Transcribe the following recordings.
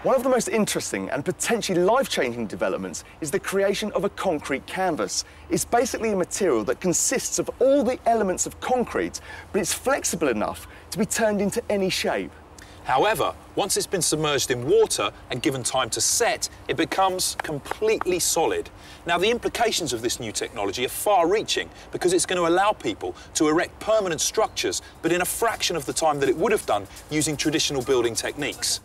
One of the most interesting and potentially life-changing developments is the creation of a concrete canvas. It's basically a material that consists of all the elements of concrete, but it's flexible enough to be turned into any shape. However, once it's been submerged in water and given time to set, it becomes completely solid. Now, the implications of this new technology are far-reaching because it's going to allow people to erect permanent structures, but in a fraction of the time that it would have done using traditional building techniques.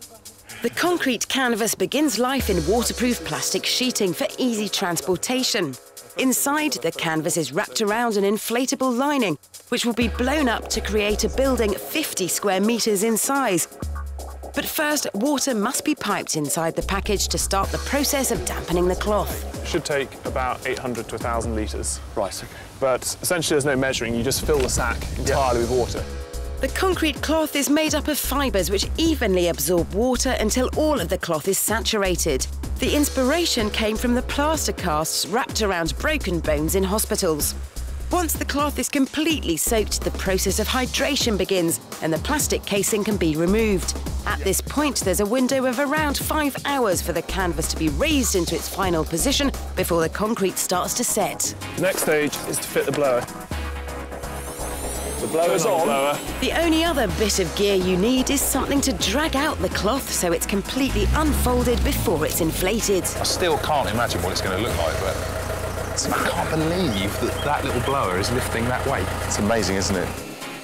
The concrete canvas begins life in waterproof plastic sheeting for easy transportation. Inside, the canvas is wrapped around an inflatable lining, which will be blown up to create a building 50 square metres in size. But first, water must be piped inside the package to start the process of dampening the cloth. It should take about 800 to 1,000 litres. Right, okay. But essentially there's no measuring, you just fill the sack entirely with water. The concrete cloth is made up of fibres which evenly absorb water until all of the cloth is saturated. The inspiration came from the plaster casts wrapped around broken bones in hospitals. Once the cloth is completely soaked, the process of hydration begins and the plastic casing can be removed. At this point, there's a window of around 5 hours for the canvas to be raised into its final position before the concrete starts to set. The next stage is to fit the blower. The blower's on. The only other bit of gear you need is something to drag out the cloth so it's completely unfolded before it's inflated. I still can't imagine what it's going to look like, but I can't believe that that little blower is lifting that weight. It's amazing, isn't it?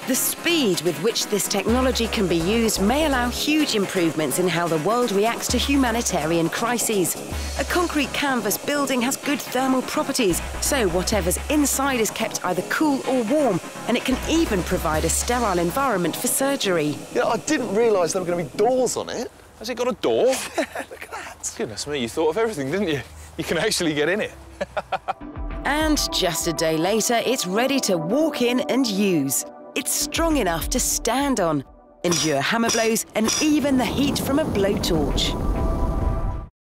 The speed with which this technology can be used may allow huge improvements in how the world reacts to humanitarian crises. A concrete canvas building has good thermal properties, so whatever's inside is kept either cool or warm, and it can even provide a sterile environment for surgery. Yeah, I didn't realise there were going to be doors on it. Has it got a door? Look at that. Goodness me, you thought of everything, didn't you? You can actually get in it. And just a day later, it's ready to walk in and use. It's strong enough to stand on, endure hammer blows and even the heat from a blowtorch.